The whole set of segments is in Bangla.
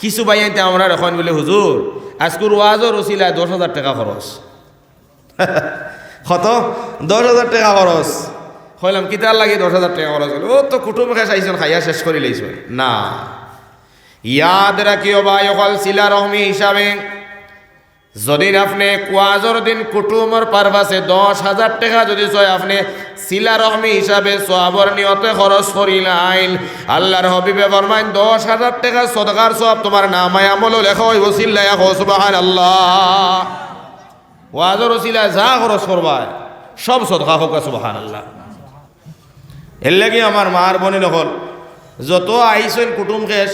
কিছু বাইতে আমরা এখন বলে হুজুর আজকুর ওয়াজও রসিলায় 10,000 টাকা খরচ কত 10,000 টাকা খরচ হইলাম কিতার লাগে 10,000 টাকা খরচ হলো ও তো কুটুম খেস আইসন খাইয়া শেষ করে লইছ না ইয়াদ রাখিও ভাই অকল সিলা রহমি হিসাবে যদি আপনি কোয়াজর দিন কুটুমর পারভাসে 10,000 টাকা যদি চয় আপনি সিলা রহমি হিসাবে সওয়াবর নিয়তে খরচ করিলাইন আল্লাহর হাবিবে ফরমাইন 10,000 টাকা সদকার সওয়াব তোমার নামায় আমল লেখা হইব সিল্লায়া সুবহানাল্লাহ ওয়াজর সিলা যা খরচ করবা সব সদকা হোক সুবহানাল্লাহ এর লাগি আমার মার বনি নকল যত আইসেন কুটুম খেস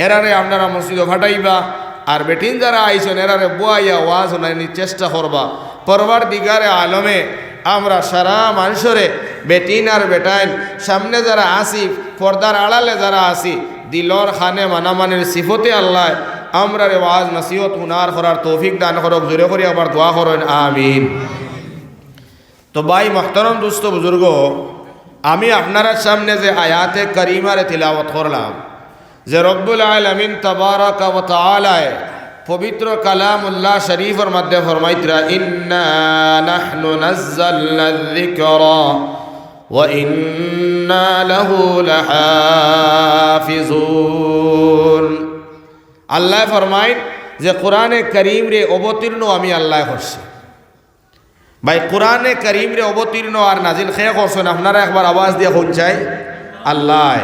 এরারে আপনারা মসজিদে ফাটাইবা আর বেটিন যারা আইসেন এরারে বুয়াইয়া ওয়াজ নাইনি চেষ্টা করবা পরওয়ারদিগারে আলমে আমরা সারা মানুষরে বেটিন আর বেটাইন সামনে যারা আসি পর্দার আড়ালে যারা আসি দিলর খানে মানামানের সিফতে আল্লাহ আমরা রে ওয়াজ নসিহত হুনার করার তৌফিক দান করক জোরে করি আবার দোয়া করেন আমিন। তো ভাই মোহতরম দুস্থ বুজুর্গ আমি আপনার সামনে যে আয়াতে করিমারে তিলাওয়াত করলাম যে রব্বুল আলামিন তাবারাকা ওয়া তাআলা পবিত্র কালামুল্লাহ শরীফের মধ্যে ফরমাইতরা ইন্না নাহনু নাযালনা যিকরা ওয়া ইন্না লাহু লাহাফিজুন আল্লাহ ফরমায় যে কোরআনে করিম রে অবতীর্ণ আমি আল্লাহ করছি ভাই কোরআনে করিম রে অবতীর্ণ আর নাজিল খেয়ে করছেন আপনারা একবার আওয়াজ দিয়ে শুনছাই আল্লাহ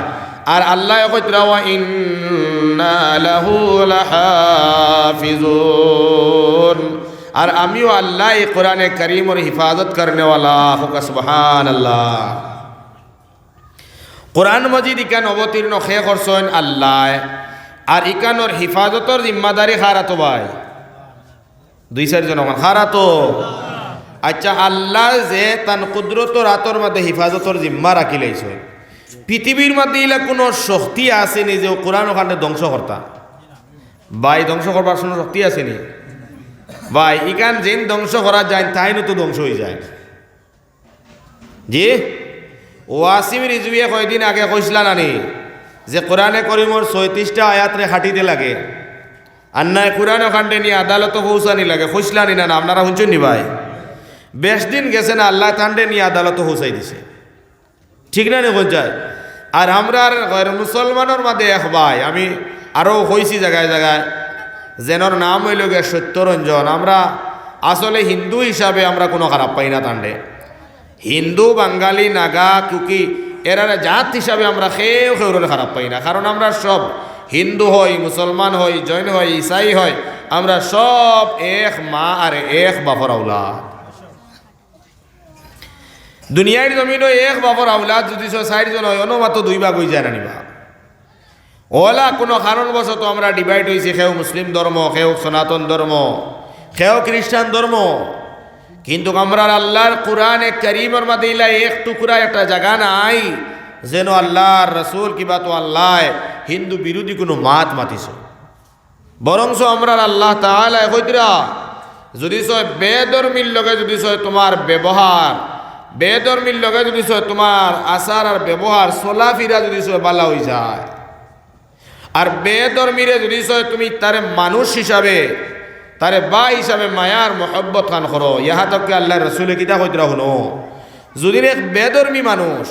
আর আল্লাহ কইতরা ওয়া ইন্না লাহু লাহাফিজুন আর আমিও আল্লাহ এই কোরআনে করিমের হিফাজত করনে वाला হুক সুবহানাল্লাহ। কোরআন মজিদ ইকান অবতীর্ণ খেয়ে করছেন আল্লাহ আর ইকানোর হিফাজতর জিম্মাদারি খারাতো ভাই 2-4 জন খারাতো আচ্ছা আল্লাহ যে তান কুদরত রাতর মধ্যে হিফাজতর জিম্মা রাখি লাইছে পৃথিবীর মধ্যে ইলা কোনো শক্তি আসেনি যে কোরআন ওখানে ধ্বংস করতা ভাই ধ্বংস করবার কোনো শক্তি আসেনি ভাই ইকান যেন ধ্বংস করা যায় তাই তো ধ্বংস হয়ে যায় জি ওয়াসিম রিজভিয়ে কয়দিন আগে কইসলা নানি যে কোরআনে করিমর 36টা আয়াতরে খাটিতে লাগে আর না কোরআন ওখানে নিয়ে আদালতে পৌঁছানি লাগে কইসলানি না আপনারা শুনছেন নি ভাই বেশ দিন গেছে না আল্লাহ তান্ডে নিয়ে আদালতে পৌঁছাই দিছে ঠিক না নেই যায় আর আমরা মুসলমানের মাঝে এক ভাই আমি আরও হয়েছি জায়গায় জায়গায় যেনর নাম হইল গে সত্যরঞ্জন আমরা আসলে হিন্দু হিসাবে আমরা কোনো খারাপ পাই না তান্ডে হিন্দু বাঙালি নাগা কুকি এরা জাত হিসাবে আমরা খেয়েও খারাপ পাই না কারণ আমরা সব হিন্দু হই মুসলমান হই জৈন হই ইসাই হয় আমরা সব এক মা আর এক বাপর আওলাদ দুনিয়ার জমিনও এক বাপর আওলাদ যদি 4 জন হয় মাত্র 2 ভাগ হয়ে যায় না নিবা ওলা কোনো কারণবশত আমরা ডিভাইড হয়েছি কেউ মুসলিম ধর্ম কেউ সনাতন ধর্ম কেউ খ্রিস্টান ধর্ম কিন্তু আমরা আল্লাহর কোরআনে করিমের মধ্যে ইলা এক টুকরা একটা জায়গা নাই যেন আল্লাহর রসুল কিবা তো আল্লাহ হিন্দু বিরোধী কোনো মাত মাতিছ বরংস আমরা আল্লাহ তাআলা কইতরা যদি সয় বেধর্মীর লগে যদি সয় তোমার ব্যবহার বেধর্মীর লগে যদি সয় তোমার আচার আর ব্যবহার চলাফিরা যদি সয় বালা হয়ে যায় আর বেধর্মীরে যদি সয় তুমি তারে মানুষ হিসাবে তারে বা হিসাবে মায়ার মহব্বত খান করো ইহা তক আল্লাহ রসুলে কিতা কইতরা শুনো যদি এক বেধর্মী মানুষ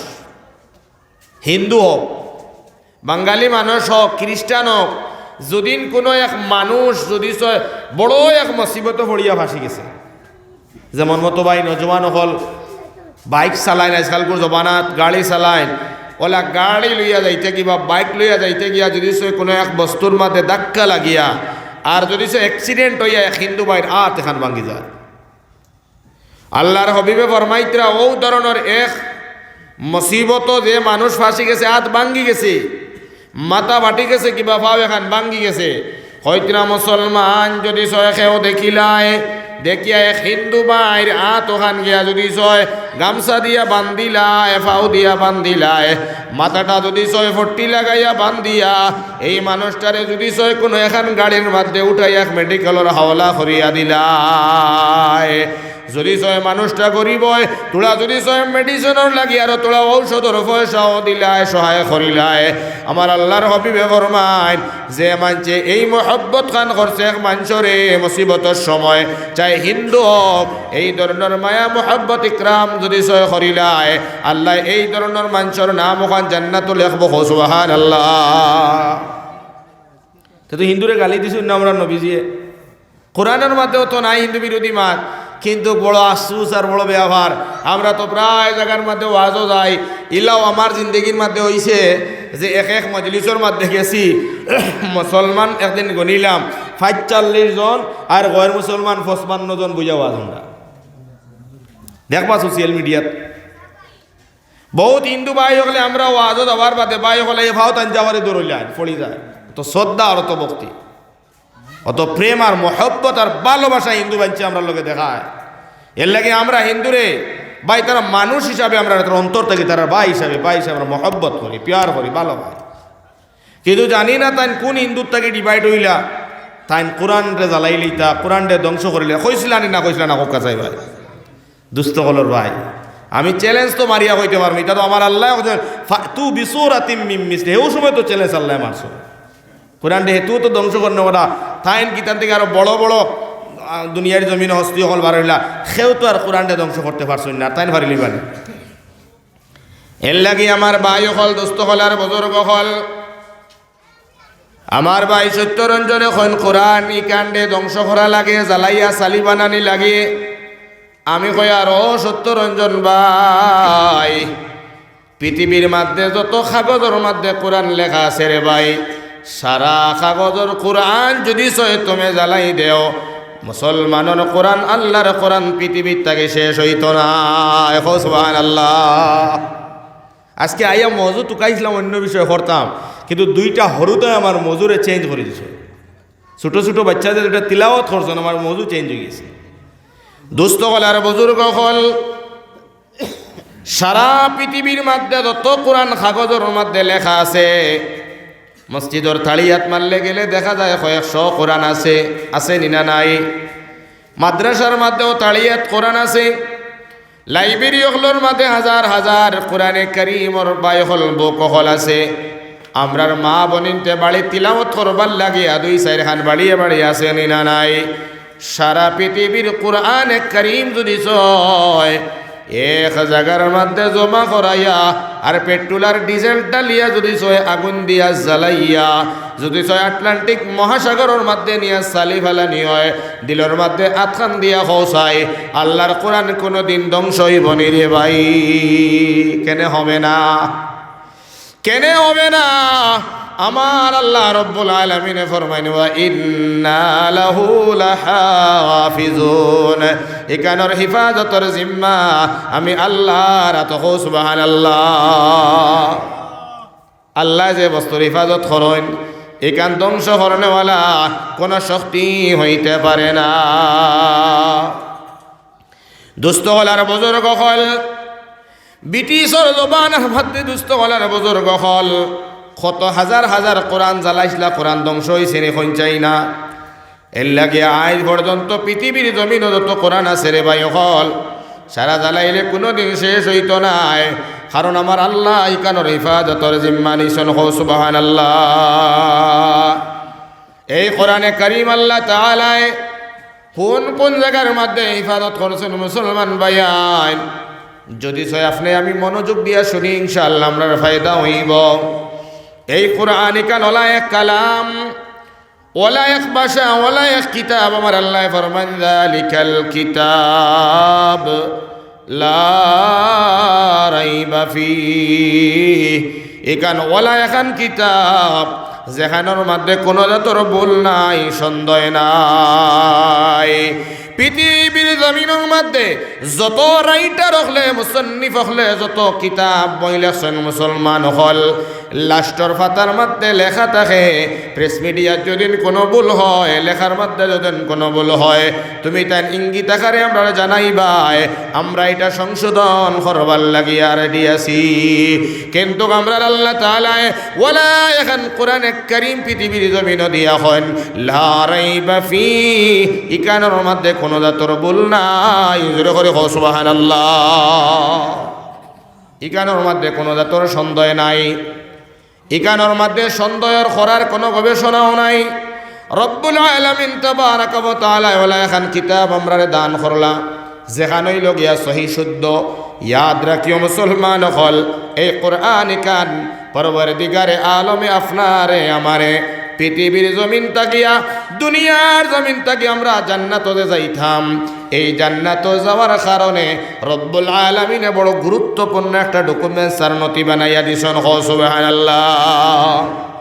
হিন্দু হোক বাঙালি মানুষ হোক খ্রিস্টান হোক যদিন কোনো এক মানুষ যদি বড় এক মুসিবত পড়িয়া ফাঁসি গেছে যেমন মতো ভাই নজওয়ান হল বাইক চালাইন আজকালকার জমানাত গাড়ি চালাইন ওলা গাড়ি লইয়া যাইতে কিবা বাইক লইয়া যাইতে গিয়া যদি কোনো এক বস্তুর মাঝে ধাক্কা লাগিয়া আর যদি অ্যাক্সিডেন্ট হইয়া এক হিন্দু ভাইয়ের হাত এখান ভাঙ্গি যায় আল্লাহর হবিবে ফরমাইতরা ও ধরনের এক মুসিবত যে মানুষ ফাঁসি গেছে হাত ভাঙ্গি গেছে মাথা ফাটি গেছে কিবা পাও এখান ভাঙ্গি গেছে হয়তো মুসলমান যদি কেউ দেখিলায় দেখিয়া এক হিন্দু ভাইয়ের হাত ওখান গিয়া যদি গামছা দিয়া বান্ধিলায় ফাও দিয়া বান্ধিলায় মাথাটা যদি ফট্টি লাগাইয়া বান্ধিয়া এই মানুষটারে যদি কোনো এখান গাড়ির মধ্যে উঠাই এক মেডিকেলের হাওলা করিয়া দিলায় যদি সয় মানুষটা গরিব হয় তোরা যদি সয় মেডিসিনের লাগি আর তোরা ঔষধের পয়সাও দিলায় সহায় করিলায় আমার আল্লাহর হবিবে ফরমায় যে মানছে এই মহব্বত খান করছে এক মানুষরে মুসিবতের সময় চাই হিন্দু হোক এই ধরনের মায়া মহব্বত ইকরাম যদি সয় করিলায় আল্লাহ এই ধরনের মানুষের নাম ওখান জান্নাতুল লিখবো সুবহানাল্লাহ। তো হিন্দুরে গালি দিছুন না আমরা নবীজিয়ে কোরআনের মধ্যেও তো নাই হিন্দু বিরোধী মাত কিন্তু বড় আফসুস আর বড় ব্যবহার আমরা তো প্রায় জায়গার মধ্যে ওয়াজও যাই ইলাও আমার জিন্দগির মধ্যে হইছে যে এক এক মজলিসের মধ্যে গেছি মুসলমান একদিন গনিলাম 45 জন আর গैर মুসলমান 55 জন বুঝা ওয়াজ আমরা দেখবা সোশ্যাল মিডিয়াত বহুত হিন্দু ভাই হলে আমরা ওয়াজও যাওয়ার বাদে ভাই হলে এভাও তান যাওয়ারে দৌড়লাম পড়ি যায় তো শ্রদ্ধা আর অত ভক্তি অত প্রেম আর মহব্বত আর ভালোবাসা হিন্দু বাঞ্চে আমরা লোকে দেখায় এর লাগে আমরা হিন্দুরে ভাই তারা মানুষ হিসাবে আমরা অন্তর থেকে তারা ভাই হিসাবে আমরা মহব্বত করি প্যার করি ভালো ভাই কিন্তু জানি না তাই কোন হিন্দুর থেকে ডিভাইড হইলা তাই কোরআনরে জ্বালাইলি তা কোরআনরে ধ্বংস করিলে কইছিলানি না কইছিলা না কোকা চাই ভাই দুস্থ হলর ভাই আমি চ্যালেঞ্জ তো মারিয়া হইতে পারবো এটা তো আমার আল্লাহ তু বিসুরাতিম মিন মিসলি এই সময় তো চ্যালেঞ্জ আল্লাহ মারছো কোরআন হেতু তো ধ্বংস করনে ওরা তাইন কিতান থেকে আরো বড় বড় দুনিয়ার জমিন হস্তি হল বার হইলা সেও তো আর কোরআনটা ধ্বংস করতে পারছই না তাইন পারিলি পারে এর লাগি আমার ভাই হল দোস্ত হল আর বুজুর্গ হল আমার ভাই সত্যরঞ্জন এখন কোরআন ই কাণ্ডে ধ্বংস করা লাগে জ্বালাইয়া সালি বানানি লাগে আমি কই আরো সত্যরঞ্জন ভাই পৃথিবীর মধ্যে যত কাগজের মধ্যে কোরআন লেখা আছে রে ভাই সারা কাগজের কোরআন যদি সয় তুমি জ্বালাই দেও মুসলমানের কোরআন আল্লাহর কোরআন পৃথিবীর থেকে শেষ হইত না সুবহানাল্লাহ। আজকে আইয়া মজু টুকাইছিলাম অন্য বিষয় করতাম কিন্তু দুইটা হরুতে আমার মজুরে চেঞ্জ করে দিছে ছোটো ছোটো বাচ্চাদের যেটা তিলাওয়াত করছেন আমার মজু চেঞ্জ হয়ে গেছে দুস্থ হল আর বুজুর্গ হল সারা পৃথিবীর মধ্যে যত কোরআন কাগজের মধ্যে লেখা আছে মসজিদর তাড়িয়াত মারলে গেলে দেখা যায় কয়েকশো কোরআন আছে নিনা নাই মাদ্রাসার মধ্যেও তাড়িয়াত কোরআন আছে লাইব্রেরি হলর মধ্যে হাজার হাজার কোরআনে কারীমর বাই হল বুক হল আছে আমরার মা বনিনতে বাড়ি তিলাওয়াত করবার লাগিয়া 2-4 খান বাড়িয়ে বাড়িয়ে আছে নিনা নাই সারা পৃথিবীর কোরআনে কারীম যদি ছয় এক জায়গার মধ্যে জমা করাইয়া আর পেট্রোল আর ডিজেল ডালিয়া যদি ছয় আগুন দিয়া জ্বালাইয়া যদি ছয় আটলান্টিক মহাসাগরের মধ্যে নিয়ে সালি ফেলানি হয় দিলের মধ্যে আতখান দিয়া খোসায় আল্লাহর কোরআন কোনো দিন ধ্বংস হইব নি রে ভাই কেন হবে না কেন হবে না আমার আল্লাহ রব্বুল আলামিন ফরমাইন ওয়া ইন্না লাহু লাহাফিজুন একানোর হিফাজতের জিম্মা আমি আল্লাহর আত সুবহানাল্লাহ আল্লাহ যে বস্তুর হিফাজত করেন একান ধ্বংস করনেওয়ালা কোনো শক্তি হইতে পারে না দুস্থ হলার বুজুর্গ হল ব্রিটিশর জবানের মধ্যে দুস্থ হলার বুজুর্গ হল কত হাজার হাজার কোরআন জ্বালাইছিলা কোরআন ধ্বংস হয়েছে এখন চাই না এর লাগে আজ পর্যন্ত পৃথিবীর জমিন যত কোরআন আছে রে ভাই হল সারা জ্বালাইলে কোনোদিন শেষ হইত নাই কারণ আমার আল্লাহ ইকানোর হিফাজতর জিম্মা নিছেন সুবহানাল্লাহ। এই কোরআনে কারীম আল্লাহ তাআলা কোন কোন জায়গার মধ্যে হিফাজত করছেন মুসলমান ভাইয়ান যদি সয় আপনি আমি মনোযোগ দিয়া শুনি ইনশাআল্লাহ আমরা ফায়দা হইব। এই কোরআন কান ওলা এক কালাম ওলা এক ভাষা ওলা এক কিতাব আমার আল্লাহ ফরমান যালিকাল কিতাব লা রাইবা ফিহি এখান ওলা এখান কিতাব যেখানের মধ্যে কোনো জাতর ভুল নাই সন্দেহ নাই। পৃথিবীর জমিনের মধ্যে যত রাইটার হলে মুসন্নিফ হলে যত কিতাব বই লেখছেন মুসলমান হল লাস্টর ফাতার মধ্যে লেখা থাকে প্রেস মিডিয়ার যদি কোনো ভুল হয়, লেখার মধ্যে যদি কোনো ভুল হয়, তুমি তার ইঙ্গিত আকারে আমরা জানাইবাই, আমরা এটা সংশোধন করবার লাগিয়া রেডি আছি। কিন্তু আমরা আল্লাহ তাআলা ওয়ালা এখন কোরআনে কারীম পৃথিবীর জমিন দিয়া হন লা রাইবা ফি, ইকানোর মধ্যে কোনো জাতর ভুল নাই। জোরে করে কও সুবহানাল্লাহ। ইকানোর মধ্যে কোনো জাতর সন্দেহ নাই, ইকানোর মধ্যে সন্দেহের করার কোনো গবেষণাও নাই। রব্বুল আলামিন তাবারাকা ওয়া তাআলা ওয়ালা এখন কিতাব আমরারে দান করলা, যেখানেই লগিয়া সহি শুদ্ধ ইয়াদ রাখিও মুসলমান হল, এই কোরআন কান পরবর্তীকারে আলমে আপনারে আমারে পৃথিবীর জমিন তাকিয়া দুনিয়ার জমিন তাকি আমরা জান্নাতে যাইতাম। এই জান্নাত যাওয়ার কারণে রব্বুল আলামিনে বড় গুরুত্বপূর্ণ একটা ডকুমেন্টস আর নথি বানাইয়া দিছেন। সুবহানাল্লাহ।